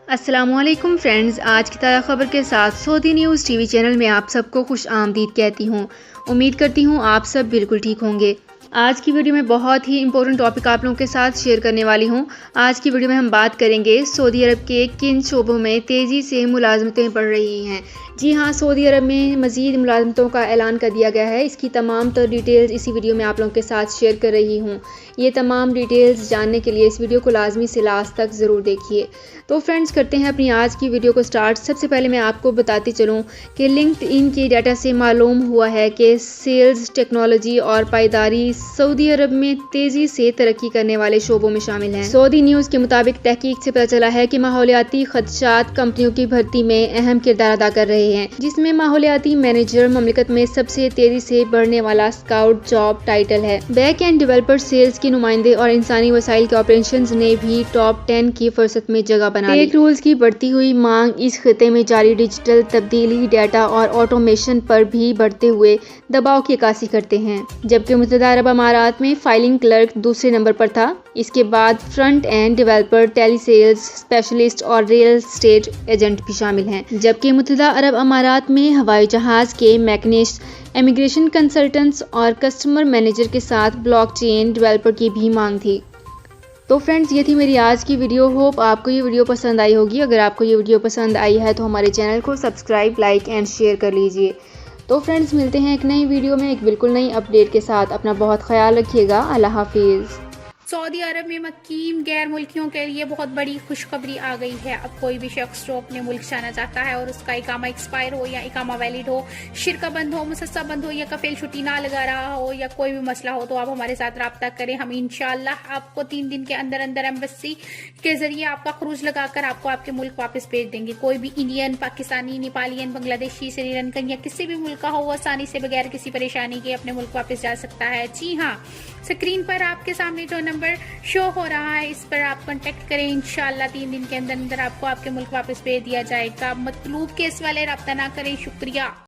السلام علیکم فرینڈز، آج کی تازہ خبر کے ساتھ سعودی نیوز ٹی وی چینل میں آپ سب کو خوش آمدید کہتی ہوں۔ امید کرتی ہوں آپ سب بالکل ٹھیک ہوں گے۔ آج کی ویڈیو میں بہت ہی امپورٹنٹ ٹاپک آپ لوگوں کے ساتھ شیئر کرنے والی ہوں۔ آج کی ویڈیو میں ہم بات کریں گے سعودی عرب کے کن شعبوں میں تیزی سے ملازمتیں بڑھ رہی ہیں۔ جی ہاں، سعودی عرب میں مزید ملازمتوں کا اعلان کر دیا گیا ہے۔ اس کی تمام تر ڈیٹیلز اسی ویڈیو میں آپ لوگوں کے ساتھ شیئر کر رہی ہوں۔ یہ تمام ڈیٹیلز جاننے کے لیے اس ویڈیو کو لازمی سے لاسٹ تک ضرور دیکھیے۔ تو فرینڈز، کرتے ہیں اپنی آج کی ویڈیو کو سٹارٹ۔ سب سے پہلے میں آپ کو بتاتی چلوں کہ لنکڈ ان کے ڈیٹا سے معلوم ہوا ہے کہ سیلز، ٹیکنالوجی اور پائیداری سعودی عرب میں تیزی سے ترقی کرنے والے شعبوں میں شامل ہیں۔ سعودی نیوز کے مطابق تحقیق سے پتہ چلا ہے کہ ماحولیاتی خدشات کمپنیوں کی بھرتی میں اہم کردار ادا کر رہے ہیں، جس میں ماحولیاتی مینیجر مملکت میں سب سے تیزی سے بڑھنے والا اسکاؤٹ جاب ٹائٹل ہے۔ بیک اینڈ ڈیولپر، سیلز کے نمائندے اور انسانی وسائل کے آپریشنز نے بھی ٹاپ 10 کی فہرست میں جگہ بنا لی۔ ٹیک رولز کی بڑھتی ہوئی مانگ اس خطے میں جاری ڈیجیٹل تبدیلی، ڈیٹا اور آٹومیشن پر بھی بڑھتے ہوئے دباؤ کی عکاسی کرتے ہیں۔ جبکہ متحدہ عرب امارات میں فائلنگ کلرک دوسرے نمبر پر تھا۔ اس کے بعد فرنٹ اینڈ ڈیولپر، ٹیلی سیلز اسپیشلسٹ اور ریئل اسٹیٹ ایجنٹ بھی شامل ہیں۔ جبکہ متحدہ عرب امارات میں ہوائی جہاز کے میکینسٹ، امیگریشن کنسلٹنٹس اور کسٹمر مینیجر کے ساتھ بلاک چین ڈیولپر کی بھی مانگ تھی۔ تو فرینڈز، یہ تھی میری آج کی ویڈیو۔ ہوپ آپ کو یہ ویڈیو پسند آئی ہوگی۔ اگر آپ کو یہ ویڈیو پسند آئی ہے تو ہمارے چینل کو سبسکرائب، لائک اینڈ شیئر کر لیجئے۔ تو فرینڈز، ملتے ہیں ایک نئی ویڈیو میں ایک بالکل نئی اپڈیٹ کے ساتھ۔ اپنا بہت خیال رکھیے گا۔ اللہ حافظ۔ سعودی عرب میں مقیم غیر ملکیوں کے لیے بہت بڑی خوشخبری آ گئی ہے۔ اب کوئی بھی شخص جو اپنے ملک جانا چاہتا ہے اور اس کا اقامہ ایکسپائر ہو یا اقامہ ویلڈ ہو، شرکہ بند ہو، مسسہ بند ہو یا کفیل چھٹی نہ لگا رہا ہو یا کوئی بھی مسئلہ ہو، تو آپ ہمارے ساتھ رابطہ کریں۔ ہم انشاءاللہ آپ کو 3 دن کے اندر ایمبیسی کے ذریعے آپ کا خروج لگا کر آپ کو آپ کے ملک واپس بھیج دیں گے۔ کوئی بھی انڈین، پاکستانی، نیپالین، بنگلہ دیشی، سری لنکن یا کسی بھی ملک کا ہو، وہ آسانی سے بغیر کسی پریشانی کے اپنے ملک واپس جا سکتا ہے۔ جی ہاں، اسکرین پر آپ کے سامنے جو نمبر شو ہو رہا ہے، اس پر آپ کانٹیکٹ کریں۔ انشاءاللہ 3 دن کے اندر آپ کو آپ کے ملک واپس بھیج دیا جائے گا۔ مطلوب کیس والے رابطہ نہ کریں۔ شکریہ۔